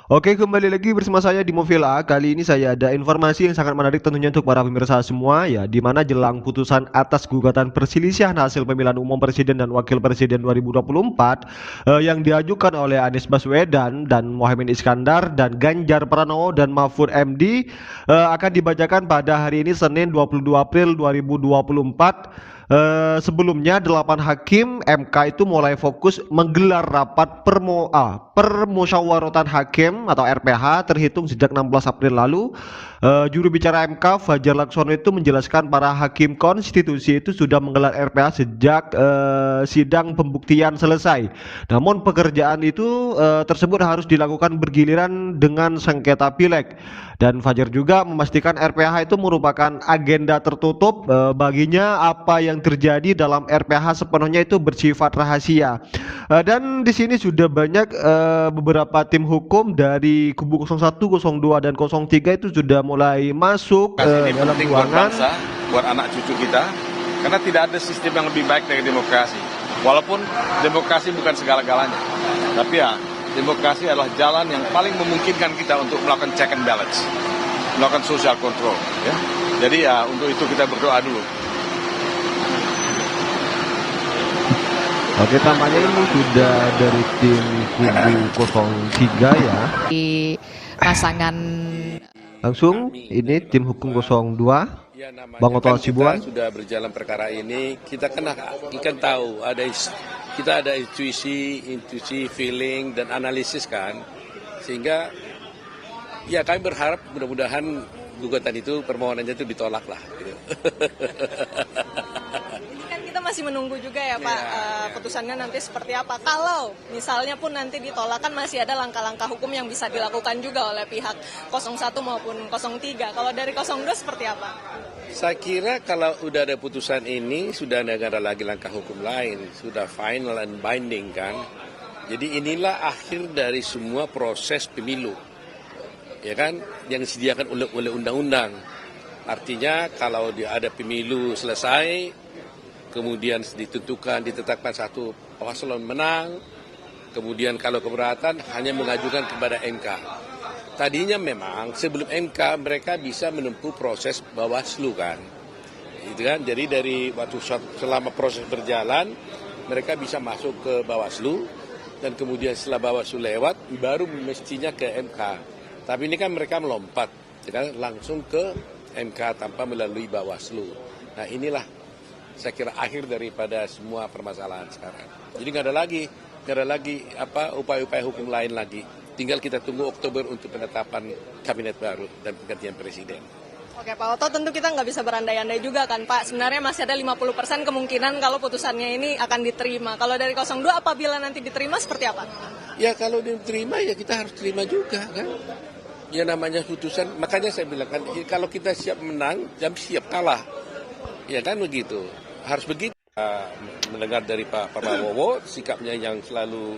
Oke, kembali lagi bersama saya di Movila. Kali ini saya ada informasi yang sangat menarik tentunya untuk para pemirsa semua ya, di mana jelang putusan atas gugatan perselisihan hasil pemilihan umum presiden dan wakil presiden 2024 yang diajukan oleh Anies Baswedan dan Mohaimin Iskandar dan Ganjar Pranowo dan Mahfud MD akan dibacakan pada hari ini Senin 22 April 2024. Sebelumnya 8 hakim MK itu mulai fokus menggelar rapat permusyawaratan hakim atau RPH terhitung sejak 16 April lalu. Juru bicara MK Fajar Laksono itu menjelaskan para hakim konstitusi itu sudah menggelar RPH sejak sidang pembuktian selesai. Namun pekerjaan itu tersebut harus dilakukan bergiliran dengan sengketa pileg. Dan Fajar juga memastikan RPH itu merupakan agenda tertutup, baginya apa yang terjadi dalam RPH sepenuhnya itu bersifat rahasia. Dan di sini sudah banyak beberapa tim hukum dari kubu 01, 02 dan 03 itu sudah mulai masuk Ini dalam penting buat ruangan. bangsa, buat anak cucu kita, karena tidak ada sistem yang lebih baik dari demokrasi. Walaupun demokrasi bukan segala-galanya, tapi ya demokrasi adalah jalan yang paling memungkinkan kita untuk melakukan check and balance, melakukan social control. Ya. Jadi ya untuk itu kita berdoa dulu. Oke, tampaknya ini sudah dari tim kubu 03 ya. Di pasangan Langsung ini tim hukum 02. Ya, namanya Bang Oto kan Hasibuan. kita sudah berjalan perkara ini, kita kan tahu kita ada intuisi, feeling dan analisis kan, sehingga ya kami berharap mudah-mudahan gugatan itu permohonannya itu ditolak lah. Gitu. Kan kita masih menunggu juga ya Pak, putusannya nanti seperti apa. Kalau misalnya pun nanti ditolak kan masih ada langkah-langkah hukum yang bisa dilakukan juga oleh pihak 01 maupun 03. Kalau dari 02 seperti apa? Saya kira kalau udah ada putusan ini sudah tidak ada lagi langkah hukum lain, sudah final and binding kan. Jadi inilah akhir dari semua proses pemilu, ya kan, yang disediakan oleh undang-undang. Artinya kalau ada pemilu selesai, kemudian ditetapkan satu paslon menang, kemudian kalau keberatan hanya mengajukan kepada MK. Tadinya memang sebelum MK mereka bisa menempuh proses Bawaslu kan, itu kan. Jadi dari waktu selama proses berjalan mereka bisa masuk ke Bawaslu dan kemudian setelah Bawaslu lewat baru mestinya ke MK. Tapi ini kan mereka melompat, kan, langsung ke MK tanpa melalui Bawaslu. Nah inilah saya kira akhir daripada semua permasalahan sekarang. Jadi nggak ada lagi upaya-upaya hukum lain lagi. Tinggal kita tunggu Oktober untuk penetapan kabinet baru dan penggantian presiden. Oke Pak Oto, tentu kita nggak bisa berandai-andai juga kan Pak. Sebenarnya masih ada 50% kemungkinan kalau putusannya ini akan diterima. Kalau dari 02 apabila nanti diterima seperti apa? Ya kalau diterima ya kita harus terima juga kan. Ya namanya putusan, makanya saya bilang kan kalau kita siap menang, jam siap kalah. Ya kan begitu, harus begitu. Mendengar dari Pak Prabowo sikapnya yang selalu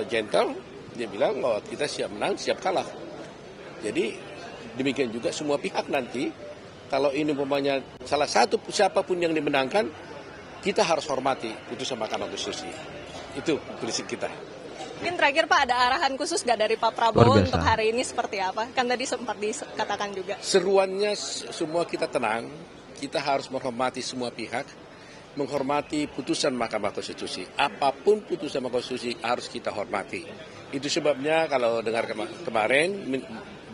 gentle. Dia bilang bahwa kita siap menang, siap kalah. Jadi demikian juga semua pihak nanti. Kalau ini umpamanya salah satu siapapun yang dimenangkan, kita harus hormati putusan Mahkamah Konstitusi. Itu prinsip kita. Mungkin terakhir Pak, ada arahan khusus nggak dari Pak Prabowo untuk hari ini seperti apa? Kan tadi sempat dikatakan juga. Seruannya semua kita tenang, kita harus menghormati semua pihak, menghormati putusan Mahkamah Konstitusi. Apapun putusan Mahkamah Konstitusi harus kita hormati. Itu sebabnya kalau dengar kemarin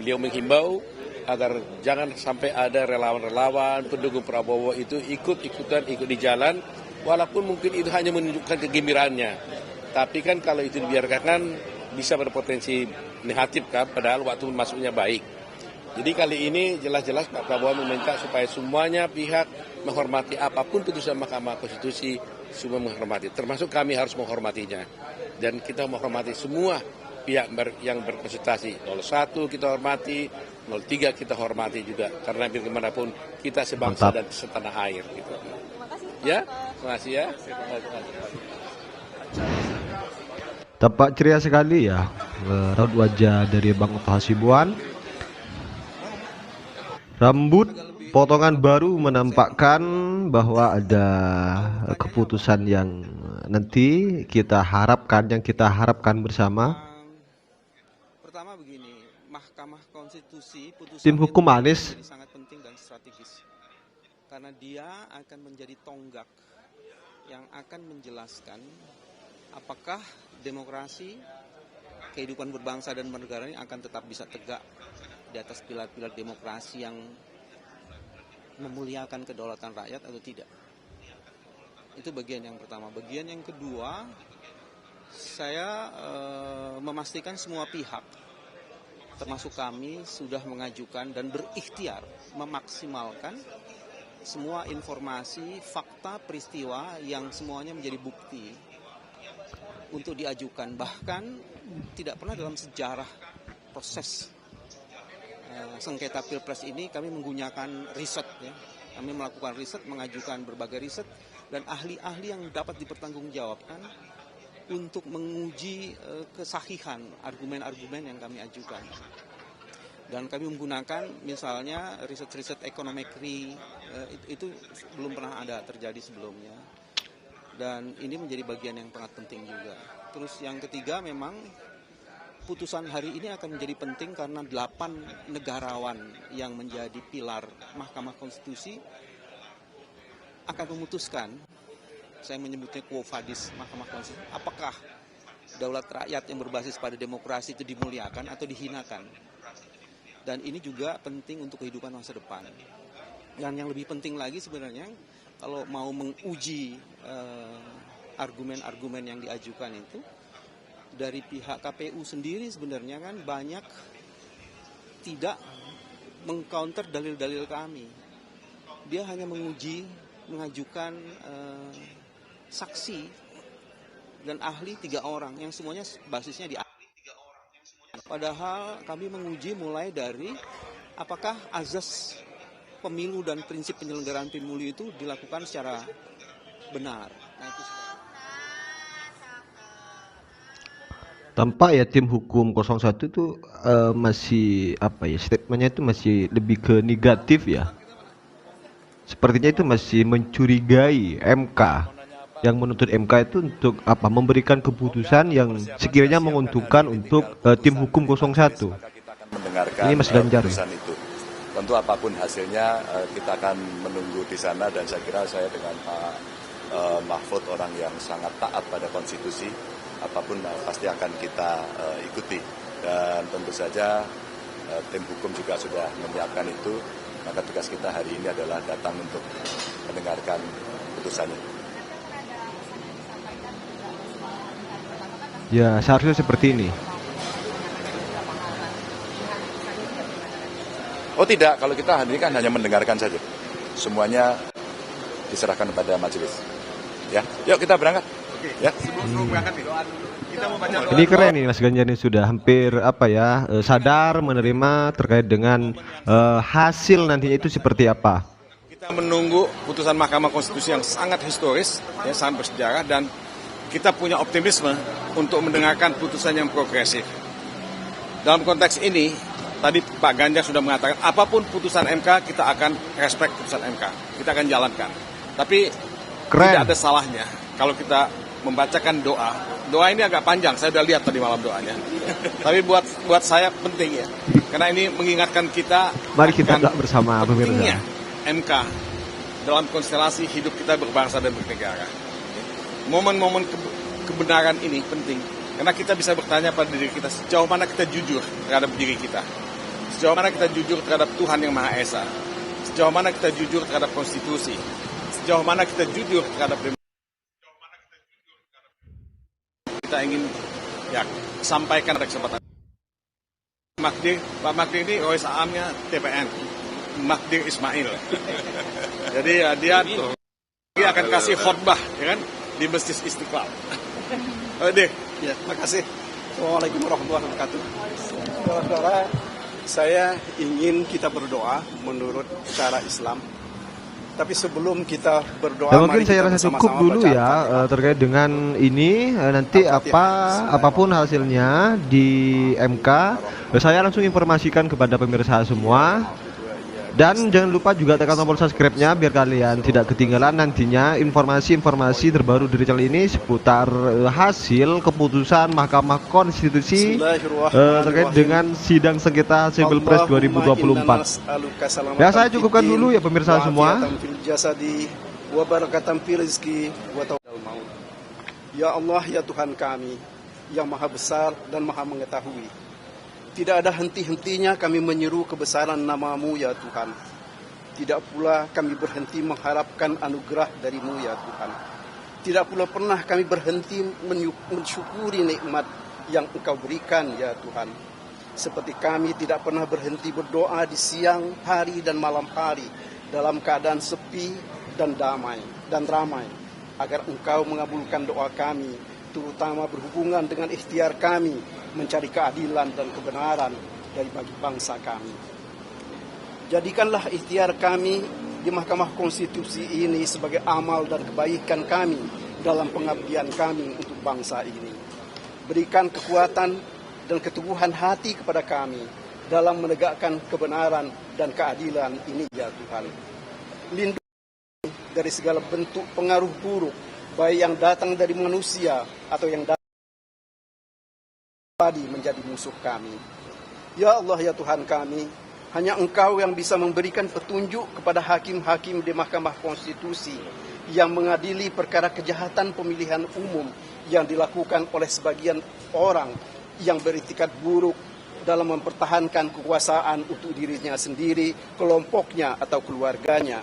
beliau menghimbau agar jangan sampai ada relawan-relawan pendukung Prabowo itu ikut di jalan, walaupun mungkin itu hanya menunjukkan kegembiraannya. Tapi kan kalau itu dibiarkan kan bisa berpotensi negatif kan, padahal waktu masuknya baik. Jadi kali ini jelas-jelas Pak Prabowo meminta supaya semuanya pihak menghormati apapun putusan Mahkamah Konstitusi, semua menghormati. Termasuk kami harus menghormatinya. Dan kita menghormati semua pihak yang berkonsultasi. 01 kita hormati, 03 kita hormati juga. Karena bagaimanapun kita sebangsa dan setanah air. Gitu. Terima kasih. Ya, terima kasih ya. Tampak ceria sekali ya raut wajah dari Bang Oto Hasibuan. Rambut potongan baru menampakkan bahwa ada keputusan yang nanti kita harapkan bersama. pertama begini, Mahkamah Konstitusi putusan Tim hukum itu Anies. menjadi sangat penting dan strategis. Karena dia akan menjadi tonggak yang akan menjelaskan apakah demokrasi, kehidupan berbangsa dan bernegara ini akan tetap bisa tegak di atas pilar-pilar demokrasi yang memuliakan kedaulatan rakyat atau tidak. Itu bagian yang pertama. Bagian yang kedua, saya memastikan semua pihak, termasuk kami, sudah mengajukan dan berikhtiar memaksimalkan semua informasi, fakta, peristiwa yang semuanya menjadi bukti untuk diajukan. Bahkan tidak pernah dalam sejarah proses sengketa Pilpres ini kami menggunakan riset, ya. Kami melakukan riset, mengajukan berbagai riset dan ahli-ahli yang dapat dipertanggungjawabkan untuk menguji kesahihan argumen-argumen yang kami ajukan. Dan kami menggunakan misalnya riset-riset ekonometri, itu belum pernah ada terjadi sebelumnya. Dan ini menjadi bagian yang sangat penting juga. Terus yang ketiga, memang putusan hari ini akan menjadi penting karena 8 negarawan yang menjadi pilar Mahkamah Konstitusi akan memutuskan, saya menyebutnya quo vadis Mahkamah Konstitusi, apakah daulat rakyat yang berbasis pada demokrasi itu dimuliakan atau dihinakan. Dan ini juga penting untuk kehidupan masa depan. Dan yang lebih penting lagi sebenarnya, kalau mau menguji argumen-argumen yang diajukan itu, dari pihak KPU sendiri sebenarnya kan banyak tidak mengcounter dalil-dalil kami. Dia hanya mengajukan saksi dan ahli 3 orang yang semuanya basisnya di ahli 3 orang. Padahal kami menguji mulai dari apakah azas pemilu dan prinsip penyelenggaraan pemilu itu dilakukan secara benar. Nah, itu Tampak ya tim hukum 01 itu masih apa ya, statementnya itu masih lebih ke negatif ya. Sepertinya itu masih mencurigai MK, yang menuntut MK itu untuk apa, memberikan keputusan yang sekiranya menguntungkan untuk tim hukum 01. Ini Mas Ganjar ya? Itu. Tentu apapun hasilnya kita akan menunggu di sana, dan saya kira saya dengan Pak Mahfud orang yang sangat taat pada konstitusi, apapun pasti akan kita ikuti. Dan tentu saja tim hukum juga sudah menyiapkan itu, maka tugas kita hari ini adalah datang untuk mendengarkan putusannya. Ya, seharusnya seperti ini. Oh tidak, kalau kita hari ini kan hanya mendengarkan saja. Semuanya diserahkan kepada majelis. Ya, yuk kita berangkat. Oke. Ya. Sebelum berangkat nih, kita mau baca. Ini keren nih Mas Ganjar, ini sudah hampir apa ya, sadar menerima terkait dengan hasil nantinya itu seperti apa. Kita menunggu putusan Mahkamah Konstitusi yang sangat historis, ya, sangat bersejarah, dan kita punya optimisme untuk mendengarkan putusan yang progresif. Dalam konteks ini, tadi Pak Ganjar sudah mengatakan, apapun putusan MK, kita akan respect putusan MK. Kita akan jalankan. Tapi tidak ada salahnya kalau kita membacakan doa. Doa ini agak panjang, saya sudah lihat tadi malam doanya. Tapi buat saya penting ya. Karena ini mengingatkan kita, mari kita doa bersama pentingnya MK dalam konstelasi hidup kita berbangsa dan bernegara. Momen-momen kebenaran ini penting. Karena kita bisa bertanya pada diri kita, sejauh mana kita jujur terhadap diri kita. Sejauh mana kita jujur terhadap Tuhan yang Maha Esa. Sejauh mana kita jujur terhadap konstitusi. Sejauh mana kita jujur terhadap demokrasi. Kita ingin ya sampaikan pada kesempatan. Pak Magdir ini Rois Aamnya TPN, Magdir Ismail. Jadi ya, dia akan kasih khotbah, ya kan, di Masjid Istiqlal. Oke, ya, terima kasih. Assalamualaikum warahmatullahi wabarakatuh. Saudara-saudara, saya ingin kita berdoa menurut cara Islam. Tapi sebelum kita berdoa, ya, mungkin saya rasa cukup dulu ya terkait dengan ini. Nanti apapun hasilnya di MK, saya langsung informasikan kepada pemirsa semua. Dan jangan lupa juga tekan tombol subscribe-nya biar kalian tidak ketinggalan nantinya informasi-informasi terbaru dari channel ini seputar hasil keputusan Mahkamah Konstitusi terkait dengan sidang sengketa hasil Pilpres 2024. Ya, saya cukupkan dulu ya pemirsa semua. Ya Allah, ya Tuhan kami yang maha besar dan maha mengetahui, tidak ada henti-hentinya kami menyeru kebesaran nama-Mu ya Tuhan. Tidak pula kami berhenti mengharapkan anugerah dari-Mu ya Tuhan. Tidak pula pernah kami berhenti mensyukuri nikmat yang Engkau berikan ya Tuhan. Seperti kami tidak pernah berhenti berdoa di siang hari dan malam hari dalam keadaan sepi dan ramai, agar Engkau mengabulkan doa kami, terutama berhubungan dengan ikhtiar kami mencari keadilan dan kebenaran bagi bangsa kami. Jadikanlah ikhtiar kami di Mahkamah Konstitusi ini sebagai amal dan kebaikan kami dalam pengabdian kami untuk bangsa ini. Berikan kekuatan dan keteguhan hati kepada kami dalam menegakkan kebenaran dan keadilan ini ya Tuhan. Lindungi dari segala bentuk pengaruh buruk, baik yang datang dari manusia atau yang datang menjadi musuh kami. Ya Allah, ya Tuhan kami, hanya Engkau yang bisa memberikan petunjuk kepada hakim-hakim di Mahkamah Konstitusi yang mengadili perkara kejahatan pemilihan umum yang dilakukan oleh sebagian orang yang beritikat buruk dalam mempertahankan kekuasaan untuk dirinya sendiri, kelompoknya atau keluarganya.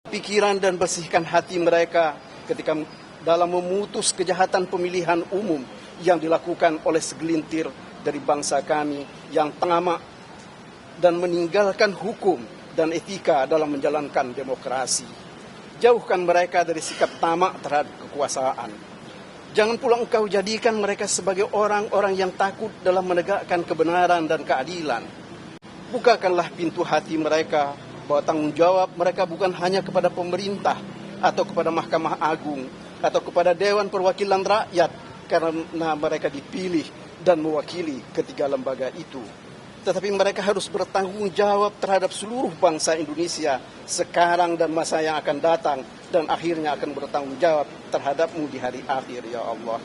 Pikiran dan bersihkan hati mereka ketika dalam memutus kejahatan pemilihan umum yang dilakukan oleh segelintir dari bangsa kami yang tamak dan meninggalkan hukum dan etika dalam menjalankan demokrasi. Jauhkan mereka dari sikap tamak terhadap kekuasaan. Jangan pula Engkau jadikan mereka sebagai orang-orang yang takut dalam menegakkan kebenaran dan keadilan. Bukakanlah pintu hati mereka bahwa tanggung jawab mereka bukan hanya kepada pemerintah atau kepada Mahkamah Agung atau kepada Dewan Perwakilan Rakyat, karena mereka dipilih dan mewakili ketiga lembaga itu. Tetapi mereka harus bertanggung jawab terhadap seluruh bangsa Indonesia sekarang dan masa yang akan datang, dan akhirnya akan bertanggung jawab terhadap-Mu di hari akhir ya Allah.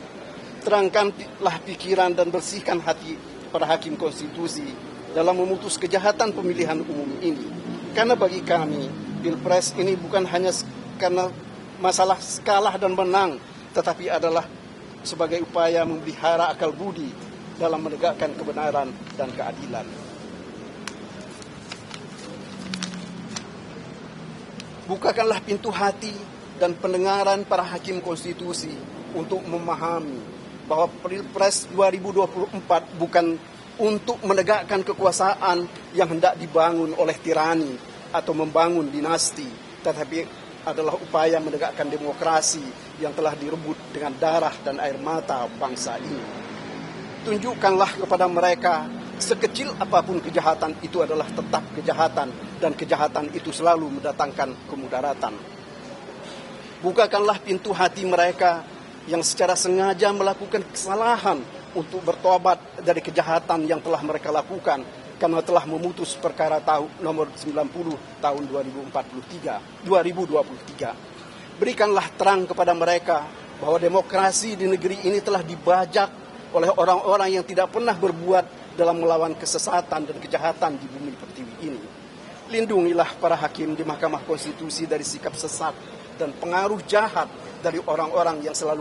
Terangkanlah pikiran dan bersihkan hati para hakim konstitusi dalam memutus kejahatan pemilihan umum ini. Karena bagi kami, Pilpres ini bukan hanya karena masalah kalah dan menang, tetapi adalah sebagai upaya memelihara akal budi dalam menegakkan kebenaran dan keadilan. Bukakanlah pintu hati dan pendengaran para hakim konstitusi untuk memahami bahwa Pilpres 2024 bukan untuk menegakkan kekuasaan yang hendak dibangun oleh tirani atau membangun dinasti, tetapi adalah upaya menegakkan demokrasi yang telah direbut dengan darah dan air mata bangsa ini. Tunjukkanlah kepada mereka, sekecil apapun kejahatan itu adalah tetap kejahatan, dan kejahatan itu selalu mendatangkan kemudaratan. Bukakanlah pintu hati mereka yang secara sengaja melakukan kesalahan untuk bertobat dari kejahatan yang telah mereka lakukan, karena telah memutus perkara nomor 90 tahun 2023. Berikanlah terang kepada mereka bahwa demokrasi di negeri ini telah dibajak oleh orang-orang yang tidak pernah berbuat dalam melawan kesesatan dan kejahatan di bumi pertiwi ini. Lindungilah para hakim di Mahkamah Konstitusi dari sikap sesat dan pengaruh jahat dari orang-orang yang selalu